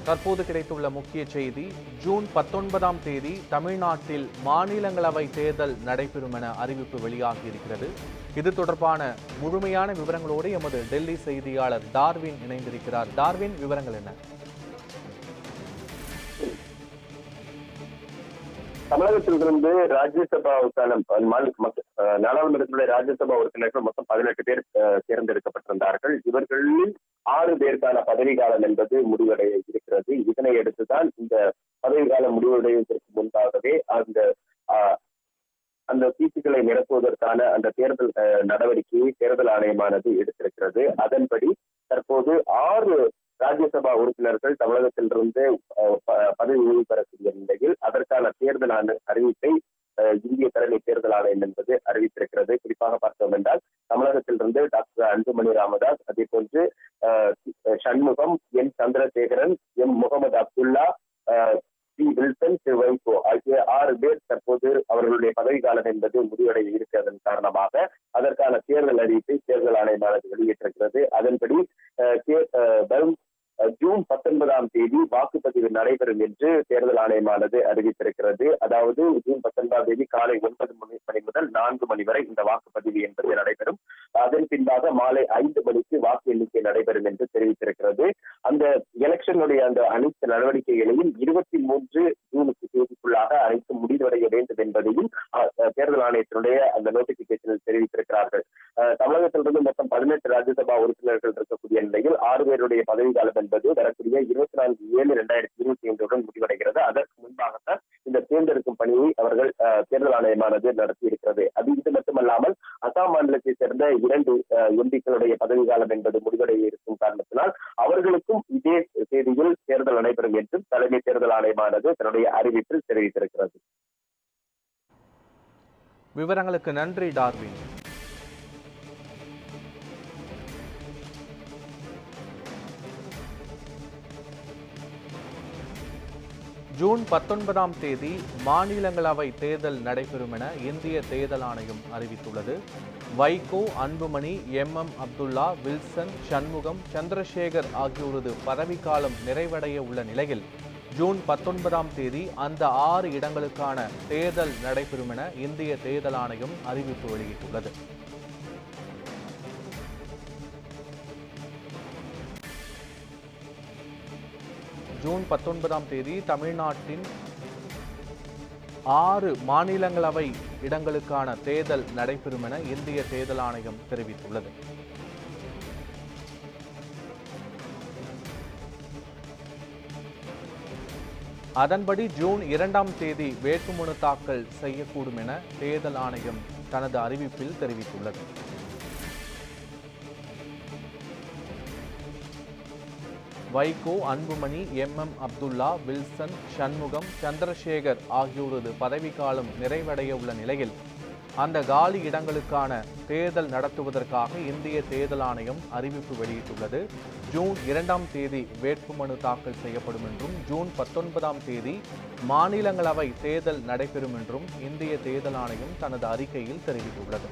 தற்போது கிடைத்துள்ள முக்கிய செய்தி, ஜூன் 19ஆம் தேதி தமிழ்நாட்டில் மாநிலங்களவை தேர்தல் நடைபெறும் என அறிவிப்பு வெளியாகியிருக்கிறது. இது தொடர்பான முழுமையான விவரங்களோடு எமது டெல்லி செய்தியாளர் டார்வின் இணைந்திருக்கிறார். டார்வின், விவரங்கள் என்ன? தமிழகத்திலிருந்து ராஜ்யசபாவுக்கான நாடாளுமன்றத்தினுடைய ராஜ்யசபா உறுப்பினர்கள் மொத்தம் 18 பேர் தேர்ந்தெடுக்கப்பட்டிருந்தார்கள். இவர்களில் 6 பேருக்கான பதவி காலம் என்பது முடிவடைய இருக்கிறது. இதனை அடுத்துதான் இந்த பதவி காலம் முடிவடைவதற்கு முன்பாகவே அந்த சீட்டுகளை நிரப்புவதற்கான அந்த தேர்தல் நடவடிக்கையை தேர்தல் ஆணையமானது எடுத்திருக்கிறது. அதன்படி தற்போது 6 ராஜ்யசபா உறுப்பினர்கள் தமிழகத்திலிருந்து பதவி ஓய்வு பெறக்கூடிய நிலையில் அதற்கான தேர்தல் அறிவிப்பை இந்திய தலைமை தேர்தல் ஆணையம் என்பது அறிவித்திருக்கிறது. குறிப்பாக பார்த்தோம் என்றால் தமிழகத்திலிருந்து டாக்டர் அன்புமணி ராமதாஸ், அதே போன்று Shanmugam, N Chandrasekaran, M Mohammed Abdullah, C Wilson, Thiru Vaiko ஆகிய 6 பேர் தற்போது அவர்களுடைய பதவி காலம் என்பது முடிவடைய இருக்கிறதன் காரணமாக அதற்கான தேர்தல் அறிவிப்பை தேர்தல் ஆணையமானது வெளியிட்டிருக்கிறது. அதன்படி வரும் ஜூன் 19ஆம் தேதி வாக்குப்பதிவு நடைபெறும் என்று தேர்தல் ஆணையமானது அறிவித்திருக்கிறது. அதாவது ஜூன் 19ஆம் தேதி காலை 9 மணி முதல் 4 மணி வரை இந்த வாக்குப்பதிவு என்பது நடைபெறும். அதன் பின்பாக மாலை 5 மணிக்கு வாக்கு எண்ணிக்கை நடைபெறும் என்று தெரிவித்திருக்கிறது. அந்த எலெக்ஷனுடைய அந்த அனைத்து நடவடிக்கைகளையும் 23 ஜூனுக்கு தேதிக்குள்ளாக அனைத்து முடிவடைய வேண்டும் என்பதையும் தேர்தல் ஆணையத்தினுடைய அந்த நோட்டிபிகேஷனில் தெரிவித்திருக்கிறார்கள். தமிழகத்திலிருந்து மொத்தம் 18 ராஜ்யசபா உறுப்பினர்கள் இருக்கக்கூடிய நிலையில் 6 பேருடைய பதவி காலம் என்பது வரக்கூடிய 24/7/2025 முடிவடைகிறது. அதற்கு முன்பாகத்தான் இந்த தேர்ந்தெடுக்கும் பணியை அவர்கள் தேர்தல் ஆணையமானது நடத்தி இருக்கிறது. இது மட்டுமல்லாமல் அசாம் மாநிலத்தை சேர்ந்த 2 எம்பிக்களுடைய பதவி காலம் என்பது முடிவடைய இருக்கும் காரணத்தினால் அவர்களுக்கும் இதே தேதியில் தேர்தல் நடைபெறும் என்றும் தலைமை தேர்தல் ஆணையமானது தன்னுடைய அறிவிப்பில் தெரிவித்திருக்கிறது. விவரங்களுக்கு நன்றி டார்வின். ஜூன் 19ஆம் தேதி மாநிலங்களவை தேர்தல் நடைபெறும் என இந்திய தேர்தல் ஆணையம் அறிவித்துள்ளது. வைகோ, அன்புமணி, அப்துல்லா, வில்சன், சண்முகம், சந்திரசேகர் ஆகியோரது பதவிக்காலம் நிறைவடைய உள்ள நிலையில் ஜூன் 19ஆம் தேதி அந்த 6 இடங்களுக்கான தேர்தல் நடைபெறும் என இந்திய தேர்தல் ஆணையம் அறிவிப்பு வெளியிட்டுள்ளது. ஜூன் 19ஆம் தேதி தமிழ்நாட்டின் 6 மாநிலங்களவை இடங்களுக்கான தேர்தல் நடைபெறும் என இந்திய தேர்தல் ஆணையம் தெரிவித்துள்ளது. அதன்படி ஜூன் 2ஆம் தேதி வேட்புமனு தாக்கல் செய்யக்கூடும் என தேர்தல் ஆணையம் தனது அறிவிப்பில் தெரிவித்துள்ளது. வைகோ, அன்புமணி, அப்துல்லா, வில்சன், சண்முகம், சந்திரசேகர் ஆகியோரது பதவிக்காலம் நிறைவடைய உள்ள நிலையில் அந்த காலி இடங்களுக்கான தேர்தல் நடத்துவதற்காக இந்திய தேர்தல் ஆணையம் அறிவிப்பு வெளியிட்டுள்ளது. ஜூன் 2ஆம் தேதி வேட்புமனு தாக்கல் செய்யப்படும் என்றும் ஜூன் 19ஆம் தேதி மாநிலங்களவை தேர்தல் நடைபெறும் என்றும் இந்திய தேர்தல் ஆணையம் தனது அறிக்கையில் தெரிவித்துள்ளது.